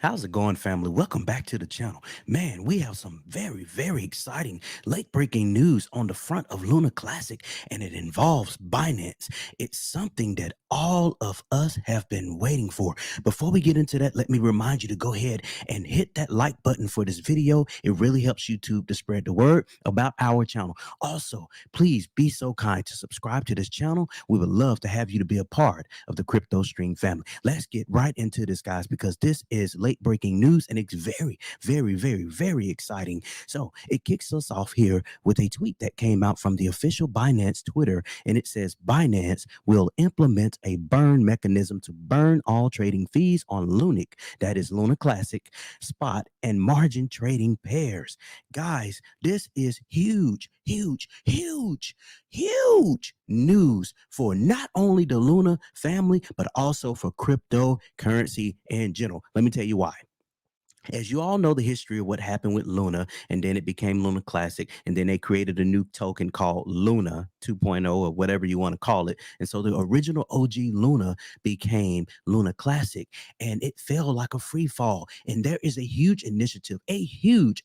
How's it going, family? Welcome back to the channel. Man, we have some very exciting late breaking news on the front of Luna Classic, and it involves Binance. It's something that all of us have been waiting for. Before we get into that, let me remind you to go ahead and hit that like button for this video. It really helps YouTube to spread the word about our channel. Also, please be so kind to subscribe to this channel. We would love to have you to be a part of the Crypto Stream family. Let's get right into this, guys, because this is late breaking news and it's very exciting. So it kicks us off here with a tweet that came out from the official Binance Twitter, and it says Binance will implement a burn mechanism to burn all trading fees on LUNC, that is Luna Classic, spot, and margin trading pairs. Guys, this is huge news for not only the Luna family, but also for cryptocurrency in general. Let me tell you why. As you all know, the history of what happened with Luna, and then it became Luna Classic, and then they created a new token called Luna 2.0 or whatever you want to call it. And so the original OG Luna became Luna Classic, and it fell like a free fall. And there is a huge initiative,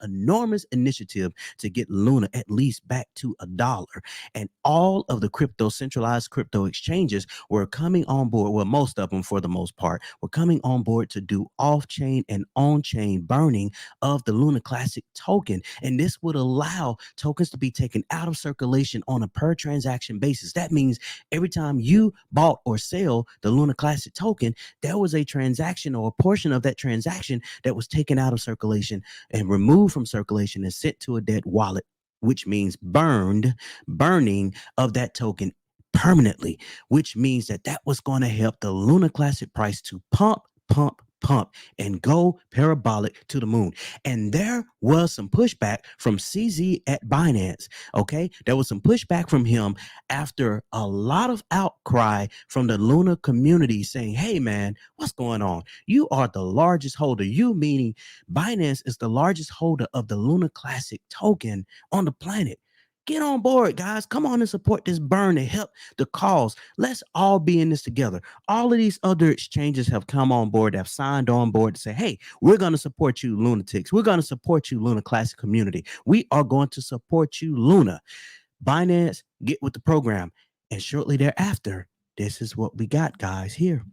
enormous initiative to get Luna at least back to $1. And all of the centralized crypto exchanges were coming on board. Well, most of them, for the most part, were coming on board to do off-chain and on-chain burning of the Luna Classic token. And this would allow tokens to be taken out of circulation on a per transaction basis. That means every time you bought or sell the Luna Classic token, there was a transaction or a portion of that transaction that was taken out of circulation and removed from circulation and sent to a dead wallet, which means burning of that token permanently, which means that was going to help the Luna Classic price to pump and go parabolic to the moon. And there was some pushback from CZ at Binance. Okay, there was some pushback from him after a lot of outcry from the Luna community saying, hey man, what's going on? You are the largest holder. You meaning Binance is the largest holder of the Luna Classic token on the planet. Get on board, guys. Come on and support this burn and help the cause. Let's all be in this together. All of these other exchanges have come on board, have signed on board to say, hey, we're going to support you, lunatics. We're going to support you, Luna Classic community. We are going to support you, Luna. Binance, get with the program. And shortly thereafter, this is what we got, guys, here.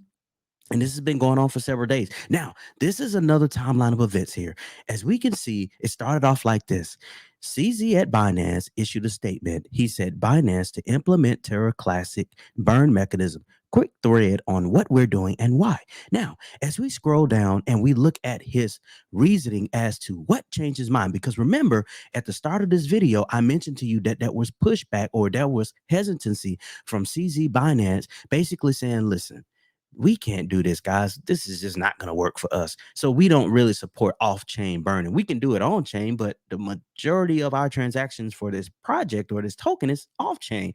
And this has been going on for several days. Now, this is another timeline of events here. As we can see, it started off like this. CZ at Binance issued a statement. He said, Binance to implement Terra Classic burn mechanism. Quick thread on what we're doing and why. Now, as we scroll down and we look at his reasoning as to what changed his mind, because remember, at the start of this video, I mentioned to you that there was pushback or there was hesitancy from CZ Binance, basically saying, listen, we can't do this, guys. This is just not going to work for us. So we don't really support off-chain burning. We can do it on-chain, but the majority of our transactions for this project or this token is off-chain.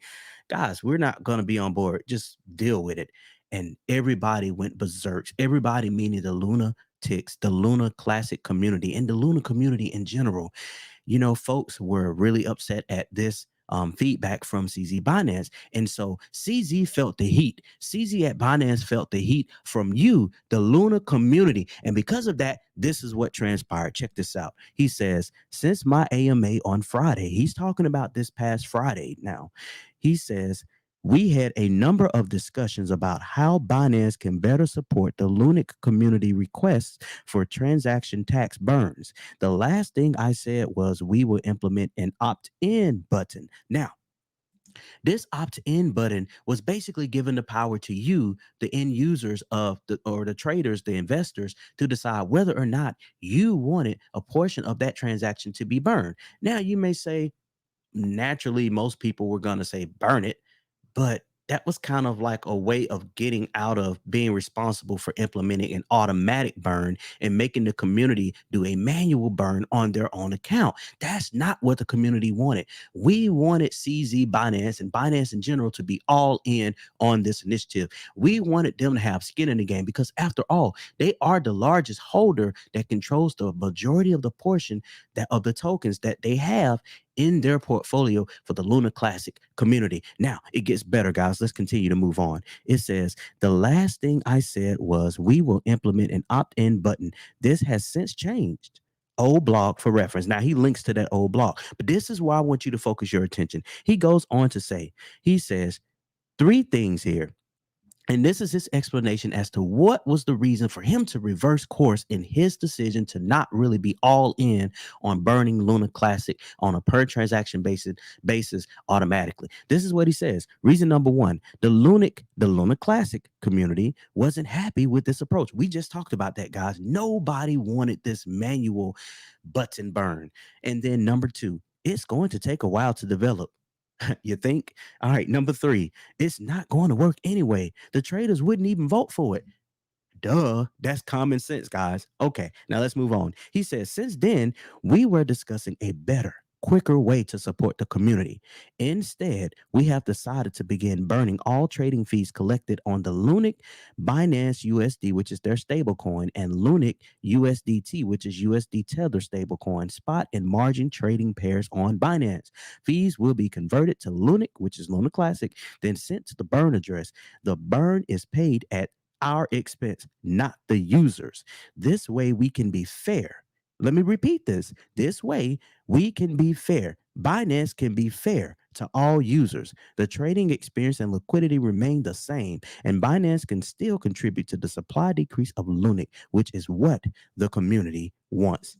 Guys, we're not going to be on board. Just deal with it. And everybody went berserk. Everybody, meaning the lunatics, the Luna Classic community, and the Luna community in general. You know, folks were really upset at this feedback from CZ Binance. And so CZ felt the heat. CZ at Binance felt the heat from you, the Luna community. And because of that, this is what transpired. Check this out. He says, since my AMA on Friday, he's talking about this past Friday now. He says, we had a number of discussions about how Binance can better support the LUNC community requests for transaction tax burns. The last thing I said was we will implement an opt-in button. Now, this opt-in button was basically given the power to you, the end users of the traders, the investors, to decide whether or not you wanted a portion of that transaction to be burned. Now, you may say, naturally, most people were going to say burn it, but that was kind of like a way of getting out of being responsible for implementing an automatic burn and making the community do a manual burn on their own account. That's not what the community wanted. We wanted CZ Binance and Binance in general to be all in on this initiative. We wanted them to have skin in the game because, after all, they are the largest holder that controls the majority of the portion that of the tokens that they have in their portfolio for the Luna Classic community. Now, it gets better, guys. Let's continue to move on. It says, the last thing I said was we will implement an opt-in button. This has since changed. Old blog for reference. Now, he links to that old blog, but this is where I want you to focus your attention. He goes on to say, he says, three things here. And this is his explanation as to what was the reason for him to reverse course in his decision to not really be all in on burning Luna Classic on a per transaction basis automatically. This is what he says. Reason number one, the Luna Classic community wasn't happy with this approach. We just talked about that, guys. Nobody wanted this manual button burn. And then number two, it's going to take a while to develop. You think? All right, number three, it's not going to work anyway. The traders wouldn't even vote for it. Duh, that's common sense, guys. Okay, now let's move on. He says, since then, we were discussing a better, quicker way to support the community. Instead, we have decided to begin burning all trading fees collected on the LUNC Binance USD, which is their stablecoin, and LUNC USDT, which is USD Tether stablecoin, spot and margin trading pairs on Binance. Fees will be converted to LUNC, which is Luna Classic, then sent to the burn address. The burn is paid at our expense, not the users. This way we can be fair. Let me repeat this. This way we can be fair. Binance can be fair to all users. The trading experience and liquidity remain the same, and Binance can still contribute to the supply decrease of LUNC, which is what the community wants.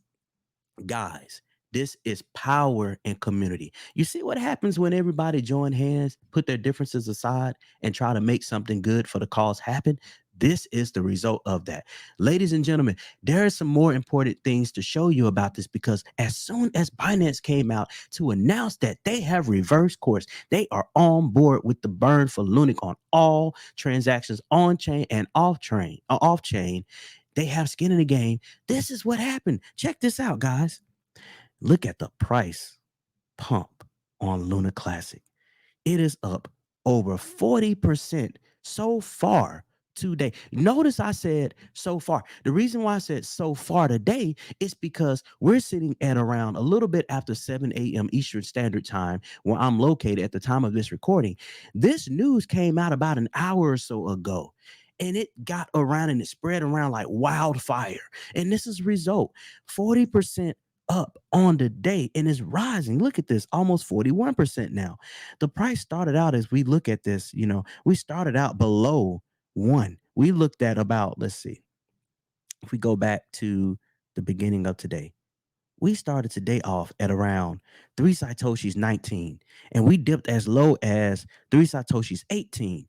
Guys, this is power and community. You see what happens when everybody join hands, put their differences aside, and try to make something good for the cause happen? This is the result of that. Ladies and gentlemen, there are some more important things to show you about this, because as soon as Binance came out to announce that they have reversed course, they are on board with the burn for LUNC on all transactions on chain and off chain. They have skin in the game. This is what happened. Check this out, guys. Look at the price pump on Luna Classic. It is up over 40% so far today. Notice I said so far. The reason why I said so far today is because we're sitting at around a little bit after 7 a.m. Eastern Standard Time, where I'm located at the time of this recording. This news came out about an hour or so ago, and it got around and it spread around like wildfire. And this is the result: 40% up on the day, and is rising. Look at this, almost 41% now. The price started out, as we look at this, we started out below one. We looked at about, let's see, if we go back to the beginning of today, we started today off at around 3 Satoshis 19, and we dipped as low as 3 Satoshis 18.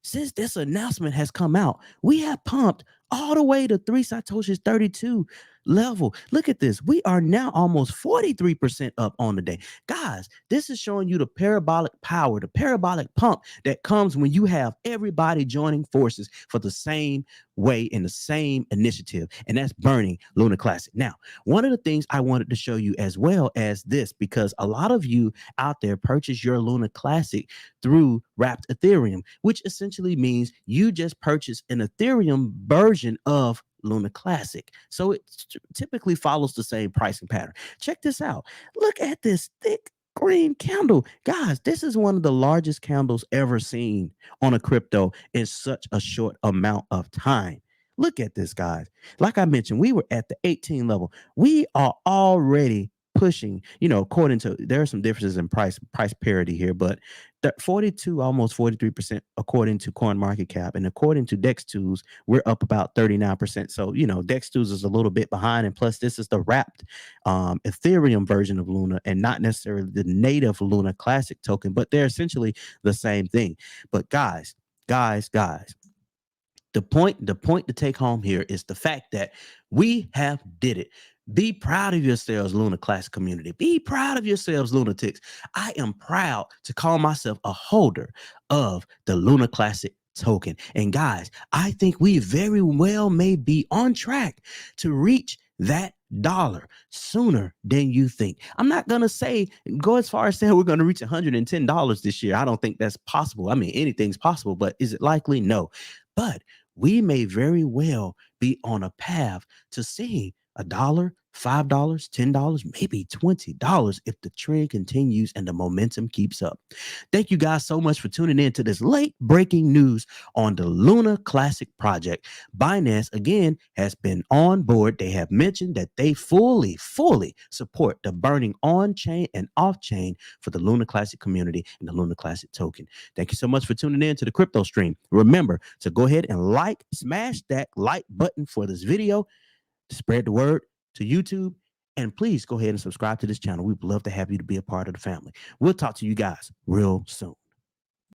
Since this announcement has come out, we have pumped all the way to 3 Satoshis 32 level. Look at this. We are now almost 43% up on the day. Guys, this is showing you the parabolic power, the parabolic pump that comes when you have everybody joining forces for the same way in the same initiative, and that's burning Luna Classic. Now, one of the things I wanted to show you as well as this, because a lot of you out there purchase your Luna Classic through wrapped Ethereum, which essentially means you just purchase an Ethereum version of Luna Classic. So it typically follows the same pricing pattern. Check this out. Look at this thick green candle. Guys, this is one of the largest candles ever seen on a crypto in such a short amount of time. Look at this, guys. Like I mentioned, we were at the 18 level. We are already pushing, according to, there are some differences in price parity here, but 42, almost 43% according to CoinMarketCap, and according to Dex2s, we're up about 39%. So Dex2s is a little bit behind, and plus this is the wrapped Ethereum version of Luna, and not necessarily the native Luna Classic token, but they're essentially the same thing. But guys, the point to take home here is the fact that we have did it. Be proud of yourselves, Luna Classic community. Be proud of yourselves, lunatics. I am proud to call myself a holder of the Luna Classic token. And guys, I think we very well may be on track to reach that dollar sooner than you think. I'm not going to go as far as saying we're going to reach $110 this year. I don't think that's possible. I mean, anything's possible, but is it likely? No. But we may very well be on a path to seeing $1, $5, $10, maybe $20 if the trend continues and the momentum keeps up. Thank you guys so much for tuning in to this late breaking news on the Luna Classic project. Binance, again, has been on board. They have mentioned that they fully support the burning on chain and off chain for the Luna Classic community and the Luna Classic token. Thank you so much for tuning in to the crypto stream. Remember to go ahead and smash that like button for this video, spread the word to YouTube, and please go ahead and subscribe to this channel. We'd love to have you to be a part of the family. We'll talk to you guys real soon.